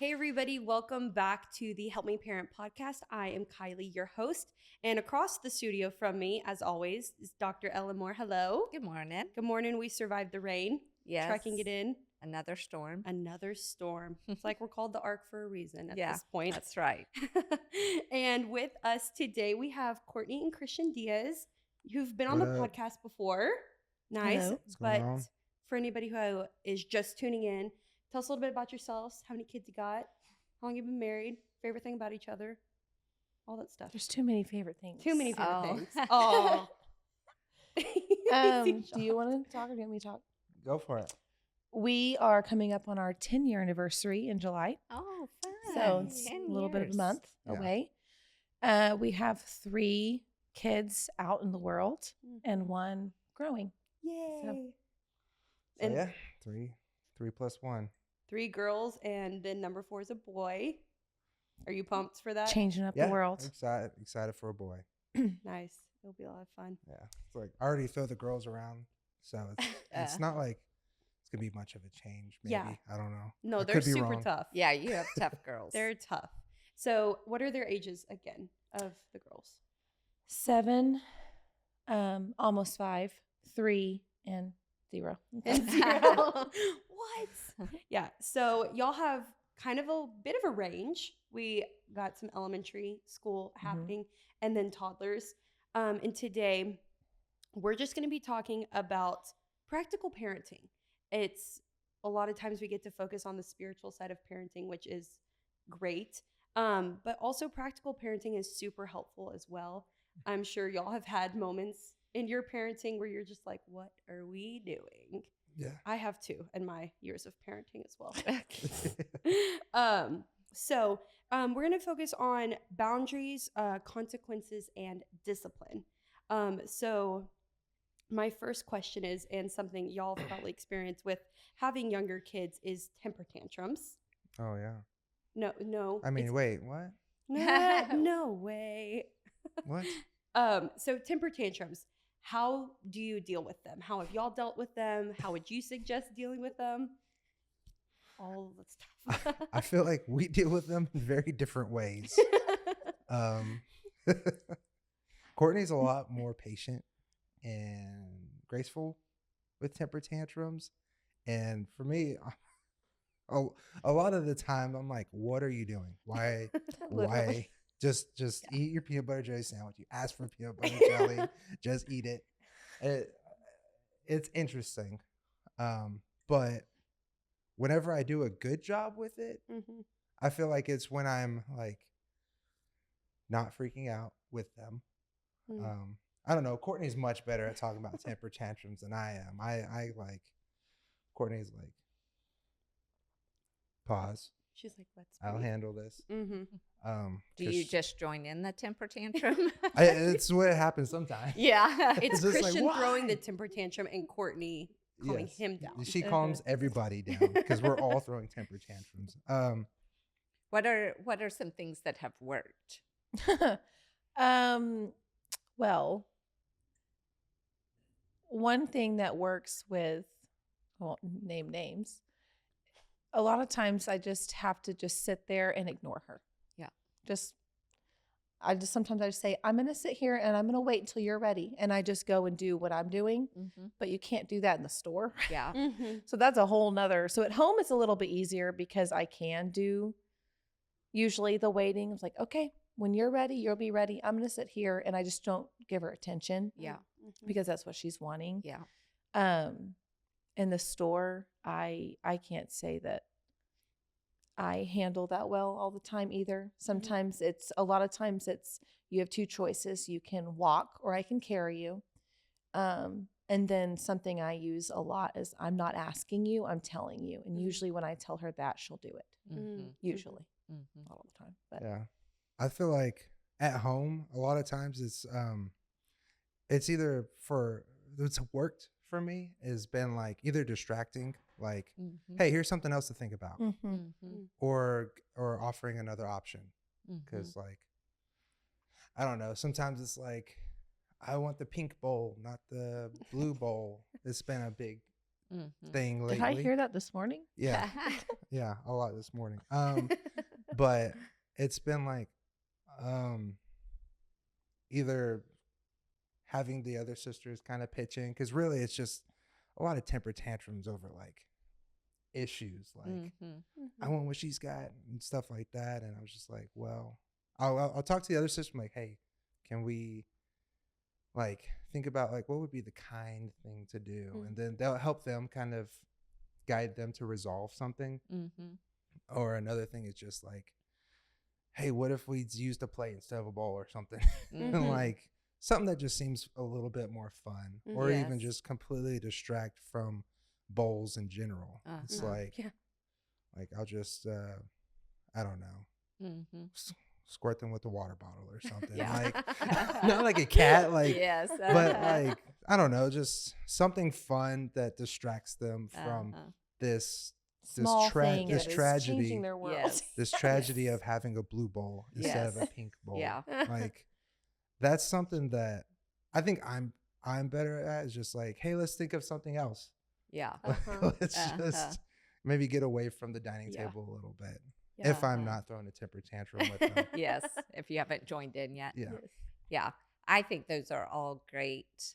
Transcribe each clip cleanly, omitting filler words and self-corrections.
Hey, everybody. Welcome back to the Help Me Parent podcast. I am Kylie, your host. And across the studio from me, as always, is Dr. Ellen Moore. Hello. Good morning. Good morning. We survived the rain. Yes. Trekking it in. Another storm. Another storm. It's like we're called the Ark for a reason at Yeah, this point. That's right. And with us today, we have Courtney and Christian Diaz, who've been on the podcast before. Nice. Hello. But for anybody who is just tuning in, tell us a little bit about yourselves. How many kids you got? How long you've been married? Favorite thing about each other? All that stuff. There's too many favorite things. Too many favorite things. Oh. Do Do you want to talk or do you want me to talk? Go for it. We are coming up on our 10-year anniversary in July. Oh, fun. So it's a little bit of a month Yeah. away. We have 3 kids out in the world and 1 growing. Yay. So And- yeah, three plus 1. 3 girls, and then number 4 is a boy. Are you pumped for that? Changing up Yeah, the world. excited for a boy. Nice. It'll be a lot of fun. Yeah, it's like I already throw the girls around, so it's not like it's gonna be much of a change. Maybe Yeah. I don't know. No, I they're could be super wrong. tough. Yeah, you have tough girls. They're tough. So what are their ages again of the girls? 7, almost 5, 3, and 0. And 0. What? Yeah. So y'all have kind of a bit of a range. We got some elementary school happening and then toddlers. And today we're just going to be talking about practical parenting. It's a lot of times we get to focus on the spiritual side of parenting, which is great. But also practical parenting is super helpful as well. I'm sure y'all have had moments in your parenting where you're just like, what are we doing? Yeah. I have too in my years of parenting as well. So we're going to focus on boundaries, consequences, and discipline. So my first question is, and something y'all have probably experienced with having younger kids, is temper tantrums. Oh yeah. No. I mean, it's- wait, what? no way. What? So temper tantrums, how do you deal with them? How have y'all dealt with them? How would you suggest dealing with them? All the stuff. I feel like we deal with them in very different ways. Courtney's a lot more patient and graceful with temper tantrums, and for me, a lot of the time I'm like, "What are you doing? Why? Why? Just eat your peanut butter jelly sandwich. You ask for peanut butter jelly, just eat it." It's interesting, but whenever I do a good job with it, Mhm. I feel like it's when I'm like not freaking out with them. Mm. I don't know. Courtney's much better at talking about temper tantrums than I am. I like Courtney's like, pause. She's like, let's I'll breathe. handle this. Mm-hmm. Do you 'cause just join in the temper tantrum? it's what happens sometimes. Yeah. It's just like, Christian throwing the why? temper tantrum and Courtney calming Yes. him down. She calms everybody down because we're all throwing temper tantrums. What are some things that have worked? Well, one thing that works with, I won't name names, a lot of times I just have to just sit there and ignore her. Yeah. Sometimes I just say, I'm going to sit here and I'm going to wait until you're ready. And I just go and do what I'm doing, but you can't do that in the store. Yeah. Mm-hmm. So that's a whole nother. So at home, it's a little bit easier because I can do usually the waiting. It's like, okay, when you're ready, you'll be ready. I'm going to sit here, and I just don't give her attention Yeah. Mm-hmm. because that's what she's wanting. Yeah. In the store, I can't say that I handle that well all the time either. Sometimes a lot of times you have 2 choices. You can walk or I can carry you. And then something I use a lot is I'm not asking you, I'm telling you. And usually when I tell her that, she'll do it. Mhm. Usually. Mhm. Not all the time. But Yeah. I feel like at home, a lot of times it's either it's worked for me has been like either distracting, like, Mhm. hey, here's something else to think about, Mhm. Mhm. or offering another option. Mhm. Because like, I don't know, sometimes it's like, I want the pink bowl, not the blue bowl. It's been a big Mhm. thing lately. Did I hear that this morning? Yeah, yeah, a lot this morning. But it's been like either having the other sisters kind of pitch in, because really it's just a lot of temper tantrums over like issues, like Mhm. I want what she's got and stuff like that. And I was just like, well, I'll talk to the other sister. I'm like, hey, can we like think about like what would be the kind thing to do, Mm. and then they'll help them kind of guide them to resolve something. Mhm. Or another thing is just like, hey, what if we used a plate instead of a bowl or something? And Mhm. like something that just seems a little bit more fun, or even Yes. just completely distract from bowls in general. It's Uh-huh. like, Yeah. like I'll just, I don't know, Mhm. squirt them with a water bottle or something. Yeah. Like, not like a cat, like, Yes. but like, I don't know, just something fun that distracts them from Uh-huh. this Small thing this that is tragedy, changing their world. Yes. this tragedy of having a blue bowl instead of a Yes. pink bowl. Yeah. Like that's something that I think I'm better at, is just like, hey, let's think of something else. Yeah. Uh-huh. Let's Uh-huh. just maybe get away from the dining Yeah. table a little bit. Yeah. If I'm Uh-huh. not throwing a temper tantrum with them. Yes. If you haven't joined in yet. Yeah. Yeah. I think those are all great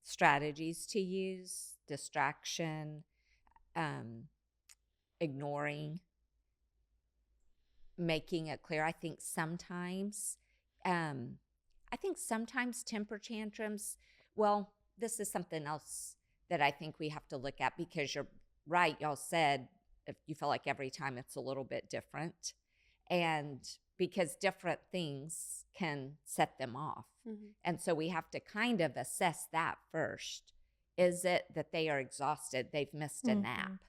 strategies to use: distraction, ignoring, making it clear. I think sometimes temper tantrums, well, this is something else that I think we have to look at, because you're right. Y'all said if you feel like every time it's a little bit different, and because different things can set them off. Mhm. And so we have to kind of assess that first. Is it that they are exhausted? They've missed a Mhm. nap,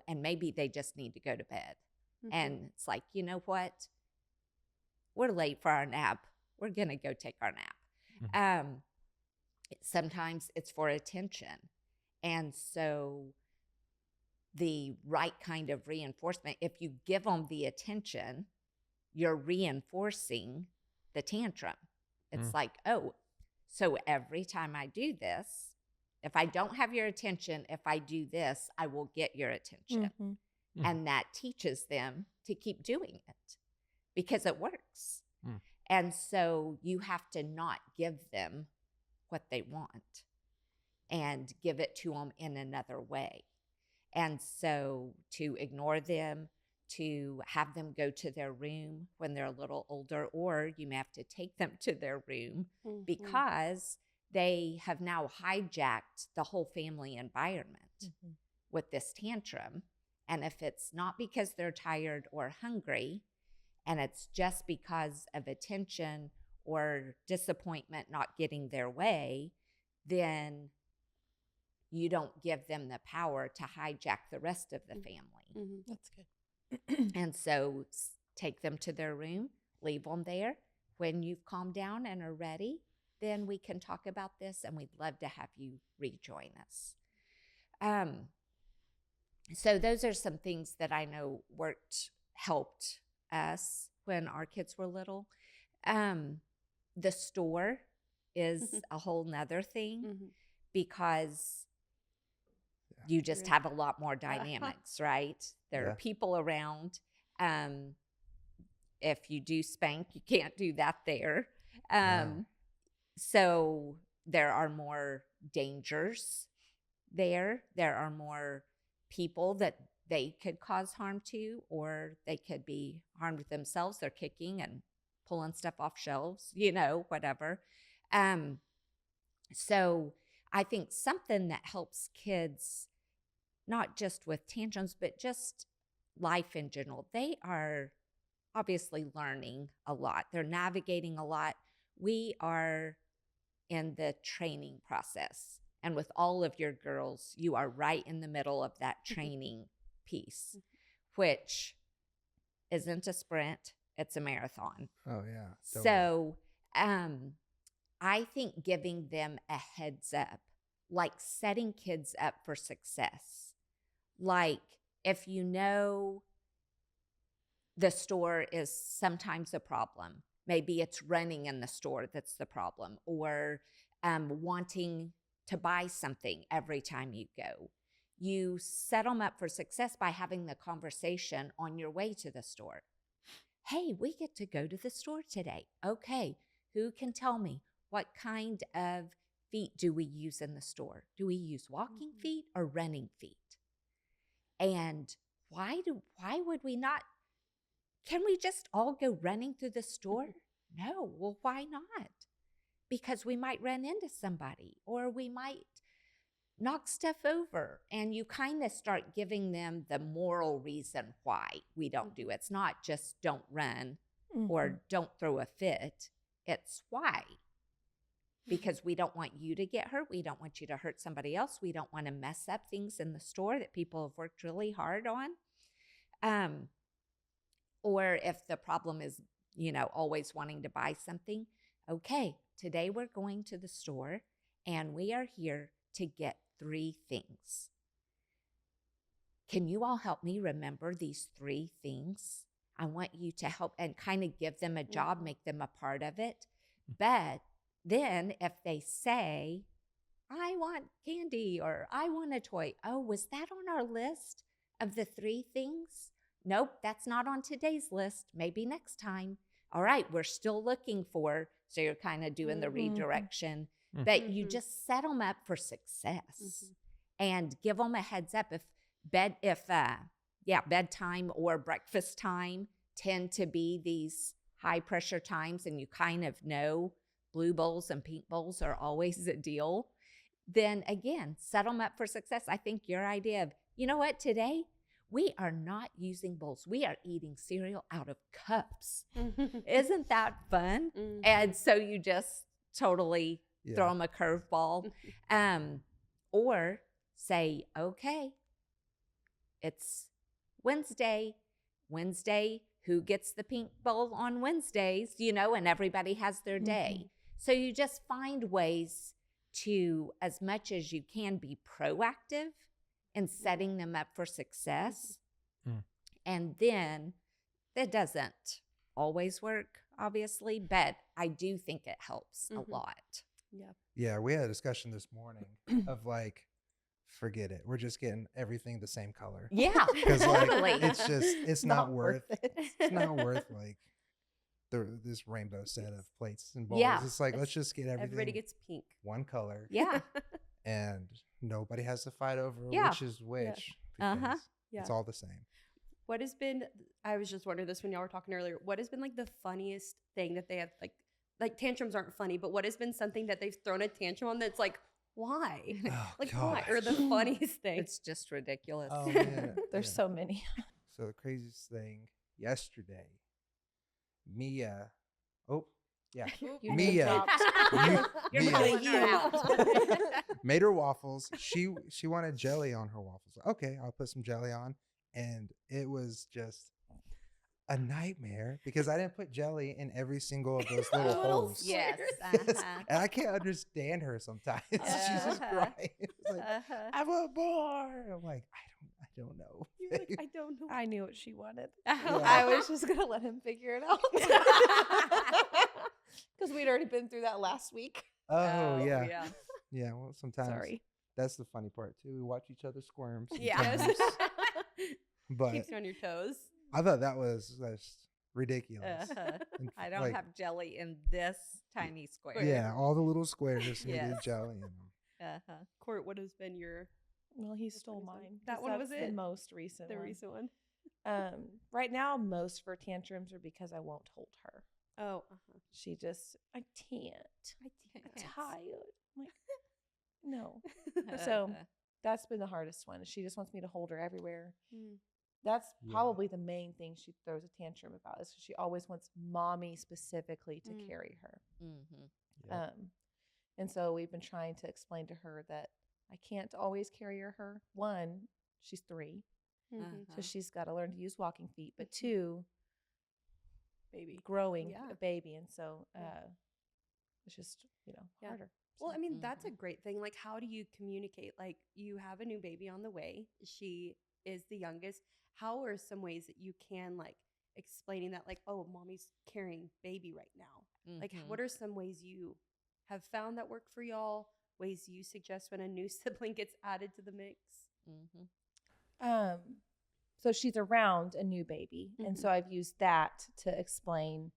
and maybe they just need to go to bed. Mhm. And it's like, you know what? We're late for our nap. We're going to go take our nap. Sometimes it's for attention. And so the right kind of reinforcement, if you give them the attention, you're reinforcing the tantrum. It's like, oh, so every time I do this, if I don't have your attention, if I do this, I will get your attention. Mhm. And that teaches them to keep doing it because it works. Mm. And so you have to not give them what they want and give it to them in another way. And so to ignore them, to have them go to their room when they're a little older, or you may have to take them to their room Mhm. because they have now hijacked the whole family environment Mhm. with this tantrum. And if it's not because they're tired or hungry, and it's just because of attention or disappointment not getting their way, then you don't give them the power to hijack the rest of the family. Mhm. That's good. And so take them to their room, leave them there. When you've calmed down and are ready, then we can talk about this, and we'd love to have you rejoin us. So those are some things that I know helped us when our kids were little. The store is a whole nother thing, Mhm. because Yeah. you just True. have a lot more dynamics, right? There Yeah. are people around. If you do spank, you can't do that there. No. So there are more dangers there. There are more people that they could cause harm to, or they could be harmed themselves. They're kicking and pulling stuff off shelves, whatever. So I think something that helps kids, not just with tantrums, but just life in general, they are obviously learning a lot. They're navigating a lot. We are in the training process. And with all of your girls, you are right in the middle of that training piece, which isn't a sprint, it's a marathon. Oh yeah. Totally. So I think giving them a heads up, like setting kids up for success. Like if you know the store is sometimes a problem, maybe it's running in the store that's the problem, or wanting to buy something every time you go. You set them up for success by having the conversation on your way to the store. Hey, we get to go to the store today. Okay, who can tell me what kind of feet do we use in the store? Do we use walking feet or running feet? And why would we not? Can we just all go running through the store? No. Well, why not? Because we might run into somebody or we might knock stuff over, and you kind of start giving them the moral reason why we don't do it. It's not just don't run or don't throw a fit. It's why. Because we don't want you to get hurt. We don't want you to hurt somebody else. We don't want to mess up things in the store that people have worked really hard on. Or if the problem is, always wanting to buy something, okay, today we're going to the store and we are here to get 3 things. Can you all help me remember these 3 things? I want you to help and kind of give them a job, make them a part of it. But then if they say, I want candy or I want a toy, oh, was that on our list of the 3 things? Nope, that's not on today's list. Maybe next time. All right, we're still looking for, so you're kind of doing the redirection. But you just set them up for success and give them a heads up. Bedtime or breakfast time tend to be these high pressure times, and you kind of know blue bowls and pink bowls are always a deal, then again, set them up for success. I think your idea of, you know what, today we are not using bowls. We are eating cereal out of cups. Isn't that fun? And so you just totally throw them a curveball. Or say, okay, it's Wednesday. Who gets the pink bowl on Wednesdays, and everybody has their day. So you just find ways to, as much as you can, be proactive in setting them up for success. And then that doesn't always work, obviously, but I do think it helps a lot. Yeah, we had a discussion this morning of like, forget it. We're just getting everything the same color. Yeah, Because totally. it's not worth it. it's not worth like this rainbow set of plates and bowls. Yeah. It's like, let's just get everything Everybody gets pink. one color. Yeah. And nobody has to fight over Yeah. which is which. Uh-huh. Because Yeah. it's all the same. What has been, I was just wondering this when y'all were talking earlier, what has been like the funniest thing that they have, like tantrums aren't funny, but what has been something that they've thrown a tantrum on that's like, why? Oh, Like why? Or the gosh. funniest thing? It's just ridiculous. Oh, man. There's Yeah. so many. So the craziest thing yesterday, Mia. Oh, yeah. You Mia. name-dropped. You're Mia. calling her out. Made her waffles. She wanted jelly on her waffles. Okay, I'll put some jelly on. And it was just a nightmare because I didn't put jelly in every single of those little holes. Yes. And I can't understand her sometimes. She's just Uh-huh. crying. It's like, I want more. I'm like, I don't know. You're like, I don't know. I knew what she wanted. Yeah. I was just gonna let him figure it out because we'd already been through that last week. Oh, yeah. Yeah, well, sometimes Sorry. that's the funny part too. We watch each other squirm. Yes. sometimes. But Keeps you on your toes. I thought that was just ridiculous. And, I don't like, have jelly in this tiny square. Yeah, all the little squares needed Yes. jelly in them. Uh-huh. Court, what has been your Well, he Which stole one is it? mine. That 'cause one was that's it? the most recent the one. recent one? Right now, most of her tantrums are because I won't hold her. Oh, She just, I can't. I'm tired. I'm like, no. So that's been the hardest one. She just wants me to hold her everywhere. Mm. That's Yeah. probably the main thing she throws a tantrum about is she always wants mommy specifically to Mm. carry her. Mhm. Yeah. And so we've been trying to explain to her that I can't always carry her. 1, she's 3, Mhm. Uh-huh. so she's got to learn to use walking feet. But 2, Baby. growing Yeah. a baby, and so Yeah. it's just Yeah. harder. Well, So- I mean, that's a great thing. Like, how do you communicate? Like, you have a new baby on the way. She is the youngest. How are some ways that you can, like, explaining that, like, oh, mommy's carrying baby right now? Like, Mhm. what are some ways you have found that work for y'all ways you suggest when a new sibling gets added to the mix? Mm-hmm. So she's around a new baby. And so I've used that to explain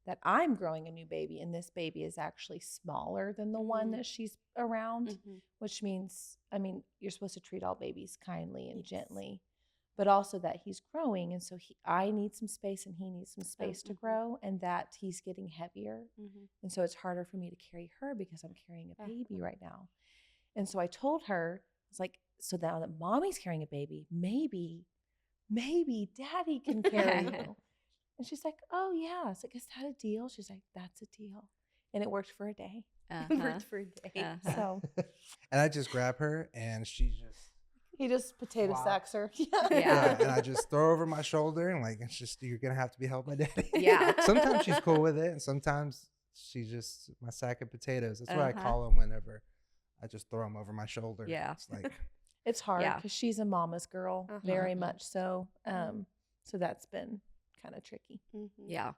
that I'm growing a new baby, and this baby is actually smaller than the one that she's around, which means, I mean, you're supposed to treat all babies kindly and gently, but also that he's growing. And so I need some space and he needs some space to grow, and that he's getting heavier. And so it's harder for me to carry her because I'm carrying a baby right now. And so I told her, I was like, so now that mommy's carrying a baby, maybe daddy can carry you. And she's like, oh yeah. It's like, is that a deal? She's like, that's a deal. And it worked for a day. Worked for a day. So And I just grab her and she just he just potato Wow. sacks her. Yeah. and I just throw her over my shoulder and like, it's just, you're gonna have to be held by daddy. Yeah. Sometimes she's cool with it, and sometimes she's just my sack of potatoes. That's what I Uh-huh. call them whenever I just throw them over my shoulder. Yeah. It's like, It's hard Yeah. because she's a mama's girl, very Mhm. much so. So that's been kind of tricky. Yeah.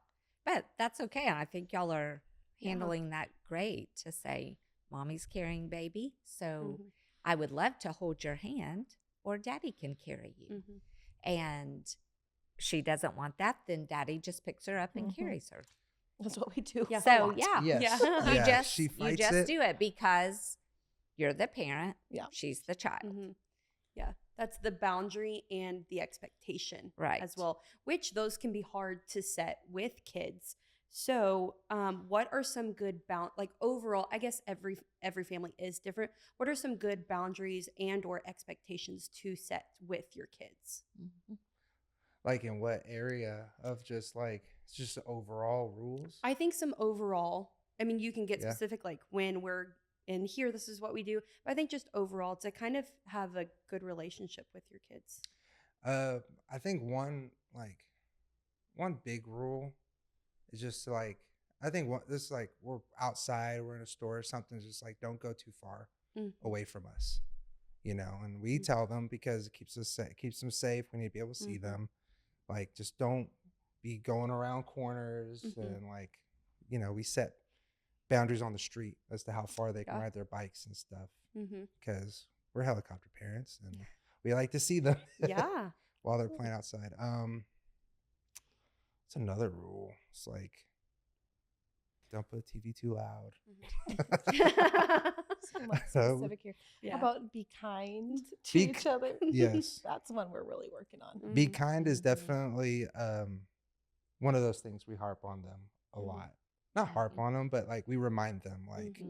But that's okay. And I think y'all are handling that great to say, mommy's carrying baby. So I would love to hold your hand, or daddy can carry you. And she doesn't want that, then daddy just picks her up and Mhm. carries her. That's what we do. Yeah. a So lot. yeah, yes. Yeah. you Yeah, just she you fights just it. do it because you're the parent. Yeah. She's the child. Yeah. That's the boundary and the expectation Right. as well, which those can be hard to set with kids. So, what are some good like overall, I guess every family is different. What are some good boundaries and or expectations to set with your kids? Mhm. like in what area of just like, it's just overall rules? I think some overall, I mean, you can get Yeah. specific, like when we're in here, this is what we do. But I think just overall to kind of have a good relationship with your kids. I think one big rule is just like, I think this is like, we're outside, we're in a store or something, it's just like, don't go too far away from us, and we tell them because it keeps them safe. We need to be able to see them. Like, just don't be going around corners and like, we set boundaries on the street as to how far they can ride their bikes and stuff, because we're helicopter parents and we like to see them Yeah. while they're playing outside. It's another rule. It's like, don't put the TV too loud. So much So, specific here. Yeah. How about be kind to Be each other? yes. That's one we're really working on. Be kind is definitely one of those things we harp on them a lot. Not harp on them, but like we remind them, like,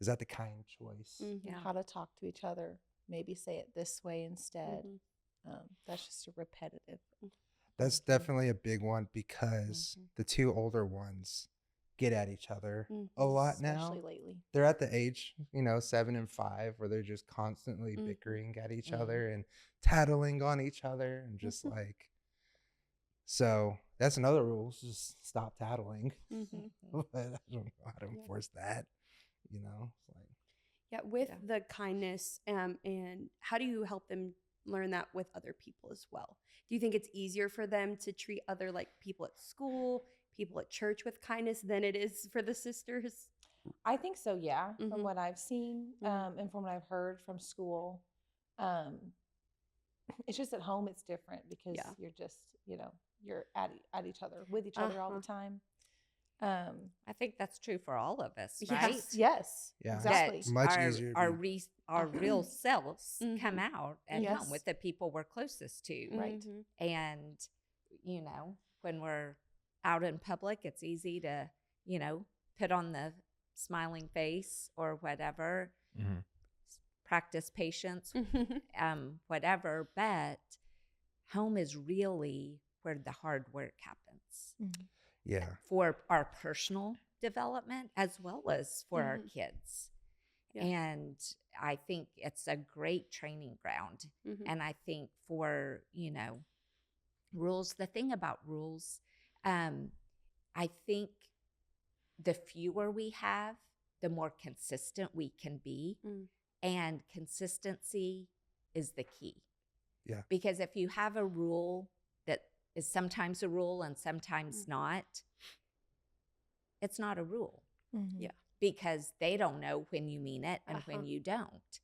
is that the kind choice? Yeah. How to talk to each other. Maybe say it this way instead. That's just a repetitive. That's definitely a big one because the two older ones get at each other a lot now. Especially lately. They're at the age, 7 and 5, where they're just constantly bickering at each other and tattling on each other and just like, so that's another rule, is just stop tattling. But I don't know how to enforce that, It's like, Yeah, with the kindness, and how do you help them learn that with other people as well? Do you think it's easier for them to treat other like people at school, people at church with kindness than it is for the sisters? I think so, yeah. Mhm. From what I've seen and from what I've heard from school. It's just at home it's different because you're just, you're at each other, with each other all the time. I think that's true for all of us, right? Yes. Yeah. Exactly. Much our, easier to Our, be- our real selves come out at Yes. home with the people we're closest to. Right. And, when we're out in public, it's easy to, put on the smiling face or whatever, practice patience, whatever. But home is really where the hard work happens yeah. for our personal development as well as for our kids. Yeah. And I think it's a great training ground. And I think for, rules, the thing about rules, I think the fewer we have, the more consistent we can be. And consistency is the key. Yeah. Because if you have a rule that is sometimes a rule and sometimes not, it's not a rule. Yeah. because they don't know when you mean it and when you don't,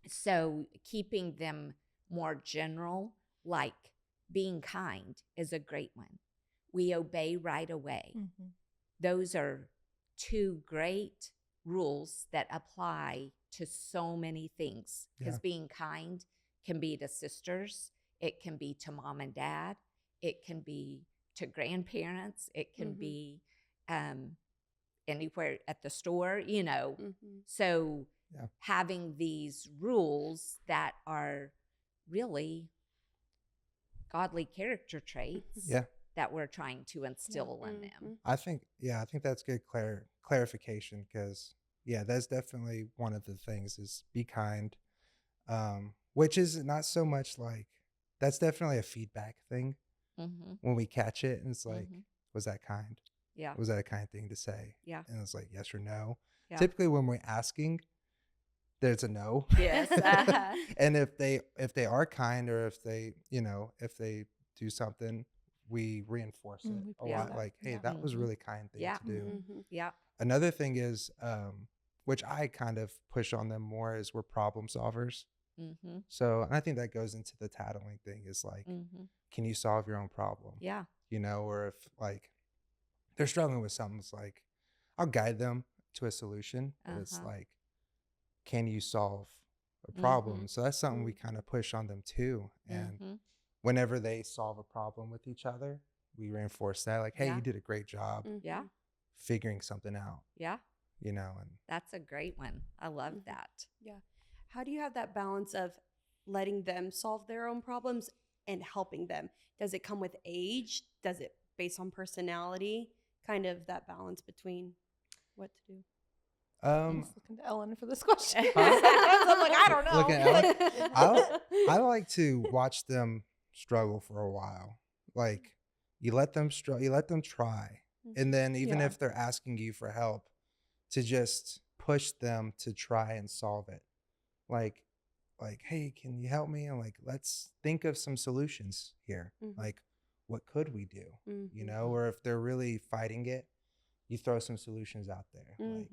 So keeping them more general, like being kind, is a great one. We obey right away. Mm-hmm. Those are two great rules that apply to so many things, because being kind can be to sisters, it can be to mom and dad, it can be to grandparents, it can be anywhere at the store, So having these rules that are really godly character traits that we're trying to instill in them. I think that's good clarification, because that's definitely one of the things is be kind, which is not so much like, that's definitely a feedback thing when we catch it, and it's like, was that kind? Yeah. Was that a kind thing to say? Yeah. And it's like yes or no. Yeah. Typically when we're asking, there's a no. Yes. And if they are kind, or if they do something, we reinforce it a lot. Like, hey, that was a really kind thing to do. Yeah. Another thing is, which I kind of push on them more, is we're problem solvers. So, and I think that goes into the tattling thing, is like, can you solve your own problem? Yeah. Or if like they're struggling with something, it's like, I'll guide them to a solution, but it's like, can you solve a problem? So that's something we kind of push on them too. And whenever they solve a problem with each other, we reinforce that, like, hey, you did a great job figuring something out. Yeah. And that's a great one. I love that. Yeah. How do you have that balance of letting them solve their own problems and helping them? Does it come with age? Does it based on personality? Kind of that balance between what to do. I was looking to Ellen for this question. I'm like, I don't know. Looking at Ellen, I like to watch them struggle for a while. Like, you let them try, and then even if they're asking you for help, to just push them to try and solve it. Like, hey, can you help me? And like, let's think of some solutions here. Like, what could we do? Or if they're really fighting it, you throw some solutions out there. Like,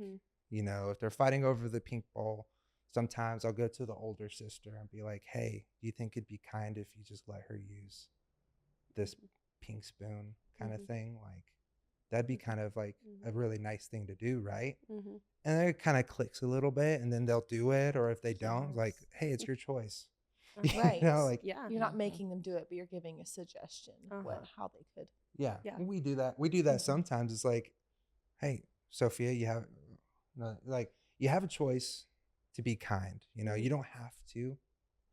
if they're fighting over the pink bowl, sometimes I'll go to the older sister and be like, hey, do you think it'd be kind if you just let her use this pink spoon kind of thing? Like, that'd be kind of like a really nice thing to do, right? And then it kind of clicks a little bit, and then they'll do it. Or if they don't, like, hey, it's your choice. Right. Like, you're not making them do it, but you're giving a suggestion of how they could. Yeah. We do that. We do that sometimes. It's like, hey, Sophia, you have a choice to be kind. You don't have to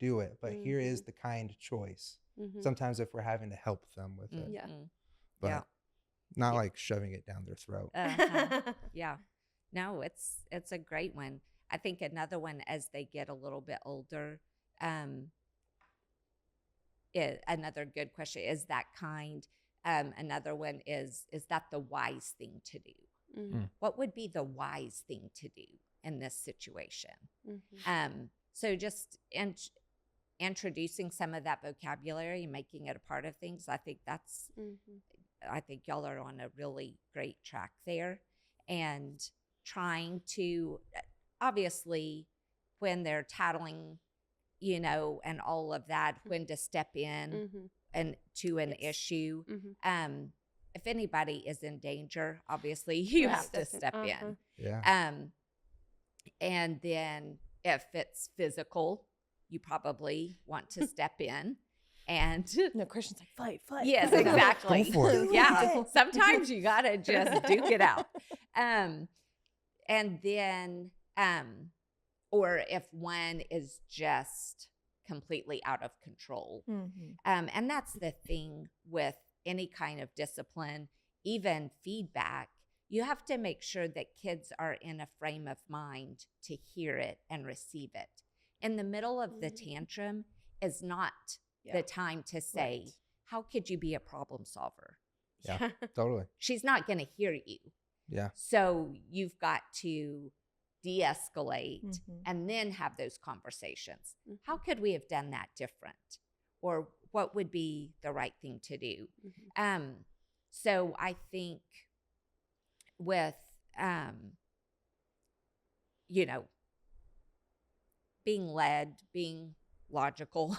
do it, but here is the kind choice. Sometimes if we're having to help them with it. But not like shoving it down their throat. Yeah. No, it's a great one. I think another one, as they get a little bit older, another good question, is that kind? Another one is that the wise thing to do? What would be the wise thing to do in this situation? So just introducing some of that vocabulary and making it a part of things, I think that's, I think y'all are on a really great track there. And trying to, obviously, when they're tattling, and all of that, when to step in and to an issue. If anybody is in danger, obviously you have to step in. Yeah. And then if it's physical, you probably want to step in. And no, Christian's like, fight. Yes, exactly. Go for it. Yeah. Sometimes you gotta just duke it out. And then or if one is just completely out of control. And that's the thing with any kind of discipline, even feedback. You have to make sure that kids are in a frame of mind to hear it and receive it. In the middle of the tantrum is not the time to say, how could you be a problem solver? Yeah, totally. She's not going to hear you. Yeah. So you've got to de-escalate and then have those conversations. How could we have done that different? Or what would be the right thing to do? So I think with, you know, being led, being logical,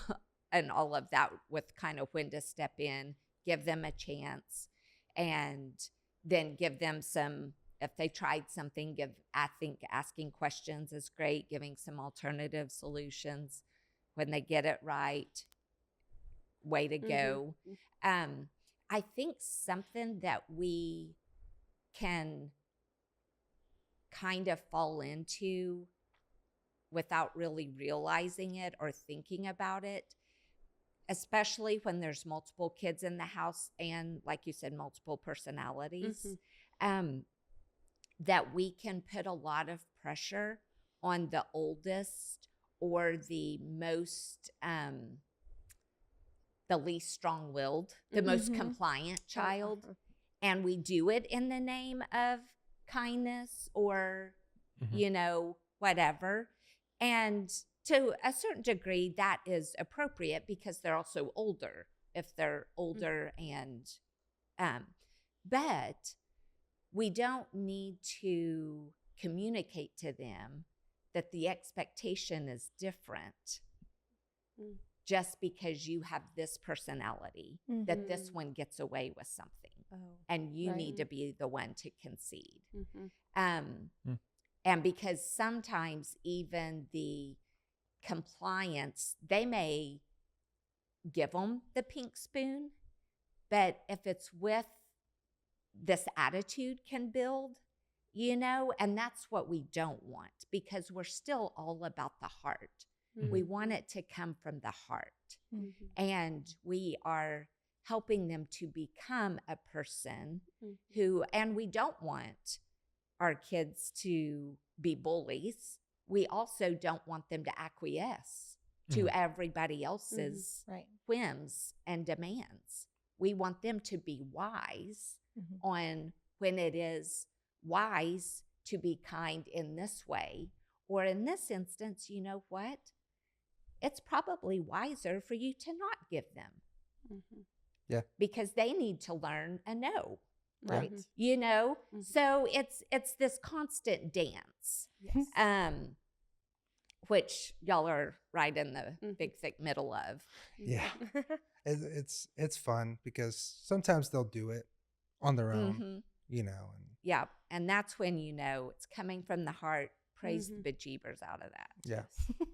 and all of that, with kind of when to step in, give them a chance, and then give them some, if they tried something, I think asking questions is great, giving some alternative solutions. When they get it right, way to go. I think something that we can kind of fall into without really realizing it or thinking about it, especially when there's multiple kids in the house and, like you said, multiple personalities, that we can put a lot of pressure on the oldest or the most, the least strong-willed, the most compliant child. And we do it in the name of kindness or, you know, whatever. And to a certain degree, that is appropriate because they're also older, if they're older. And, but we don't need to communicate to them that the expectation is different just because you have this personality, that this one gets away with something. And you need to be the one to concede. And because sometimes even the compliance, they may give them the pink spoon, but if it's with this attitude can build, you know, and that's what we don't want, because we're still all about the heart. We want it to come from the heart. And we are helping them to become a person who, and we don't want our kids to be bullies. We also don't want them to acquiesce to everybody else's whims and demands. We want them to be wise on when it is wise to be kind in this way, or in this instance, you know what? It's probably wiser for you to not give them. Yeah. Because they need to learn a no. Right. You know? So it's this constant dance. Which y'all are right in the big thick middle of. Yeah. It's fun because sometimes they'll do it on their own, you know. And yeah. And that's when you know it's coming from the heart. Praise the bejeebers out of that. yeah.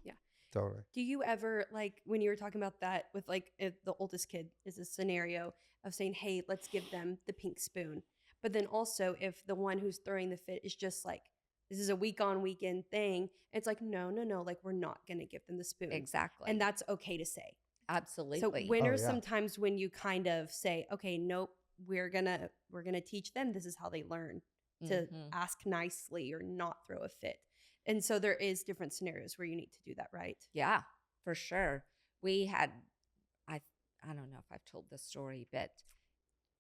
Yeah. Totally. Do you ever, like, when you were talking about that with, like, if the oldest kid is a scenario of saying, hey, let's give them the pink spoon. But then also if the one who's throwing the fit is just like, this is a week on weekend thing, it's like, no, like, we're not going to give them the spoon. Exactly. And that's okay to say. Absolutely. So when are sometimes when you kind of say, okay, nope, we're gonna teach them, this is how they learn to ask nicely or not throw a fit. And so there is different scenarios where you need to do that, right? Yeah, for sure. We had, I don't know if I've told this story, but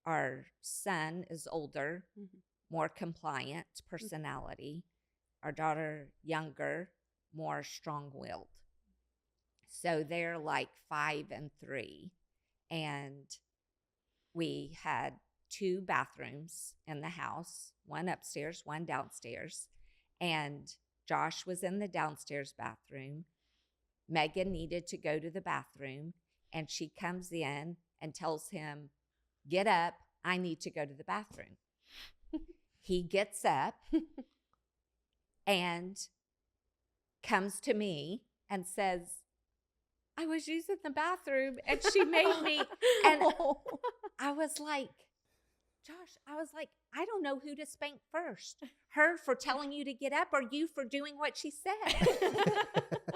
our son is older, more compliant personality. Our daughter, younger, more strong-willed. So they're like 5 and 3. And we had 2 bathrooms in the house, one upstairs, one downstairs. And Josh was in the downstairs bathroom. Megan needed to go to the bathroom, and she comes in and tells him, get up, I need to go to the bathroom. He gets up and comes to me and says, I was using the bathroom and she made me. And I was like, Josh, I don't know who to spank first. Her for telling you to get up, or you for doing what she said.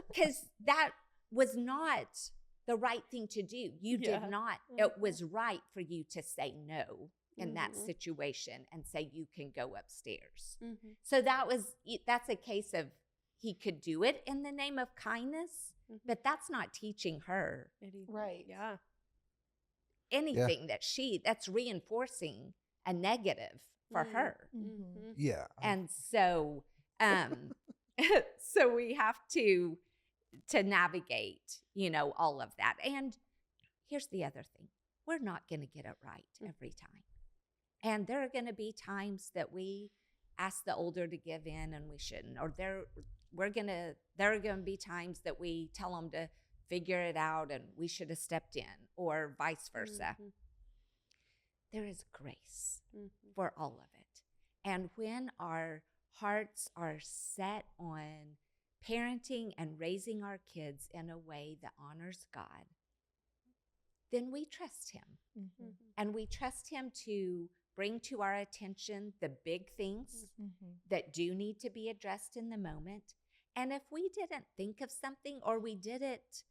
Because that was not the right thing to do. You did not. It was right for you to say no in that situation and say you can go upstairs. So that's a case of he could do it in the name of kindness, but that's not teaching her Right. Yeah. anything that's reinforcing a negative for her. Yeah. And so so we have to navigate, all of that. And here's the other thing. We're not going to get it right every time. And there are going to be times that we ask the older to give in and we shouldn't. Or there are going to be times that we tell them to figure it out and we should have stepped in, or vice versa. Mhm. There is grace Mhm. for all of it. And when our hearts are set on parenting and raising our kids in a way that honors God, then we trust Him. Mhm. And we trust Him to bring to our attention the big things Mhm. that do need to be addressed in the moment. And if we didn't think of something, or we did it,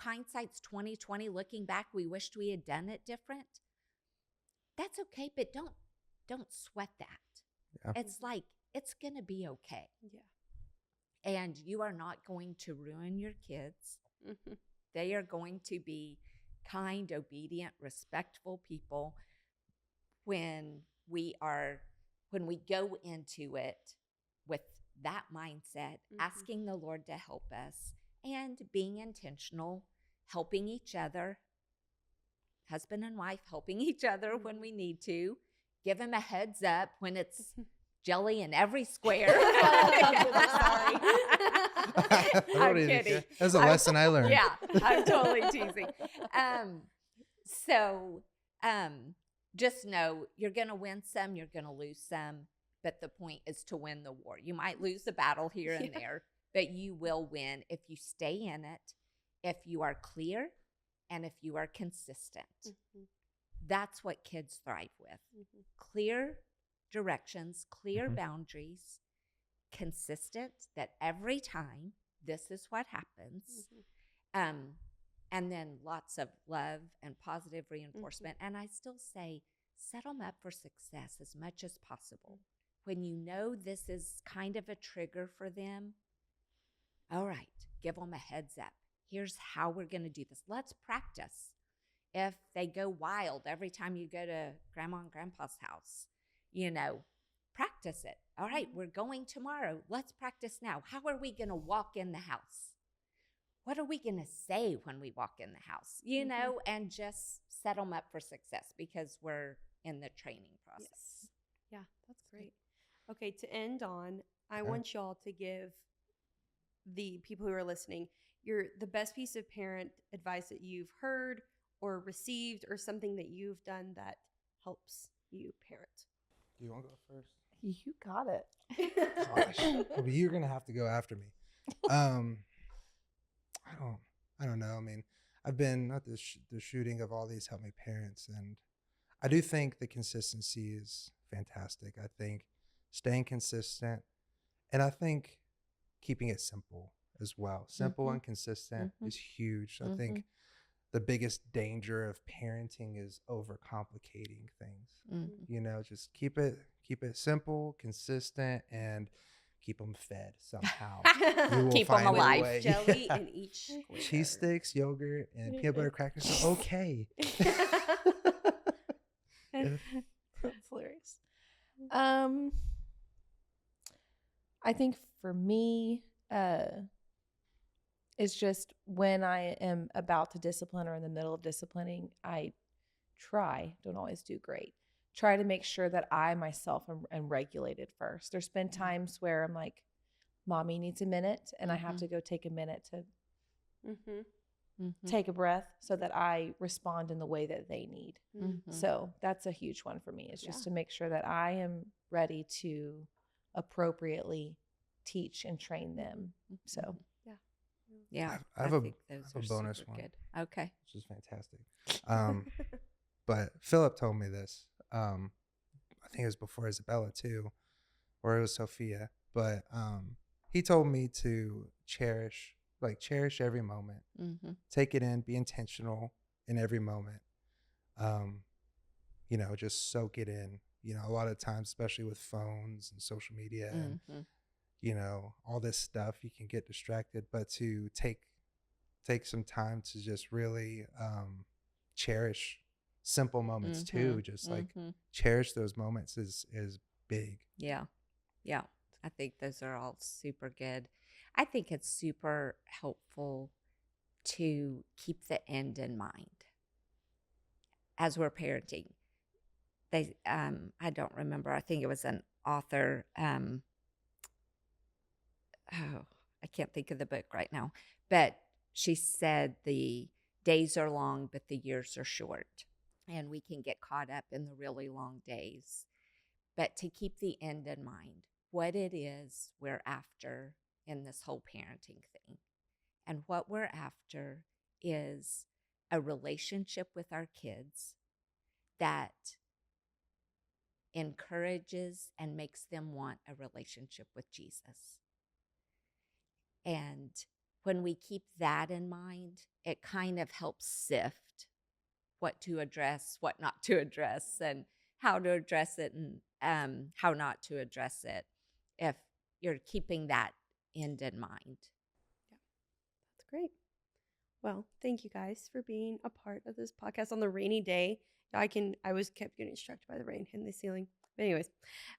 hindsight's 2020, looking back, we wished we had done it different. That's okay, but don't sweat that. Yeah. It's like, it's going to be okay. Yeah. And you are not going to ruin your kids. Mhm. They are going to be kind, obedient, respectful people when we go into it with that mindset, Mhm. asking the Lord to help us and being intentional, helping each other, husband and wife helping each other when we need to, give them a heads up when it's jelly in every square. Sorry. I'm kidding. That's a lesson I learned. Yeah, I'm totally teasing. Just know you're going to win some, you're going to lose some, but the point is to win the war. You might lose the battle here and there, but you will win if you stay in it, if you are clear, and if you are consistent. Mhm. That's what kids thrive with. Mhm. Clear directions, clear Mhm. boundaries, consistent, that every time this is what happens. Mhm. And then lots of love and positive reinforcement. And I still say, set them up for success as much as possible. When you know this is kind of a trigger for them, all right, give them a heads up. Here's how we're going to do this. Let's practice. If they go wild every time you go to grandma and grandpa's house, practice it. All right, we're going tomorrow. Let's practice now. How are we going to walk in the house? What are we going to say when we walk in the house? And just set them up for success because we're in the training process. Yeah, that's great. Okay, to end on, I Okay. want y'all to give the people who are listening the best piece of parent advice that you've heard or received, or something that you've done that helps you parent. Do you want to go first? You got it. Gosh, well, you're gonna have to go after me. I don't know. I mean, I've been at the shooting of all these Help Me Parents, and I do think the consistency is fantastic. I think staying consistent, and I think keeping it simple as well. Simple and consistent is huge. I think the biggest danger of parenting is overcomplicating things. Just keep it simple, consistent, and keep them fed somehow. You will Keep 'em find a alive. way. Jelly Yeah. in each square. Cheese sticks, yogurt, and peanut butter crackers are okay. That's hilarious. I think for me, it's just when I am about to discipline or in the middle of disciplining, I don't always do great. Try to make sure that I myself am regulated first. There's been times where I'm like, mommy needs a minute, and I have to go take a minute to take a breath so that I respond in the way that they need. So that's a huge one for me, is just to make sure that I am ready to appropriately teach and train them. So Yeah, I have a think those a are bonus super one. good. Okay. which is fantastic. But Philip told me this. I think it was before Isabella too, or it was Sophia. But he told me to cherish every moment, take it in, be intentional in every moment. Just soak it in. A lot of times, especially with phones and social media and all this stuff, you can get distracted. But to take some time to just really cherish simple moments too. Just like cherish those moments is big. Yeah. I think those are all super good. I think it's super helpful to keep the end in mind as we're parenting. I don't remember. I think it was an author. Oh, I can't think of the book right now, but she said the days are long, but the years are short. And we can get caught up in the really long days. But to keep the end in mind, what it is we're after in this whole parenting thing. And what we're after is a relationship with our kids that encourages and makes them want a relationship with Jesus. And when we keep that in mind, it kind of helps sift what to address, what not to address, and how to address it and how not to address it if you're keeping that end in mind. That's great. Well, thank you guys for being a part of this podcast on the rainy day. I was kept getting struck by the rain hitting the ceiling. But anyways,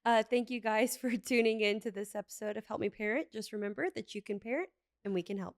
thank you guys for tuning in to this episode of Help Me Parent. Just remember that you can parent and we can help.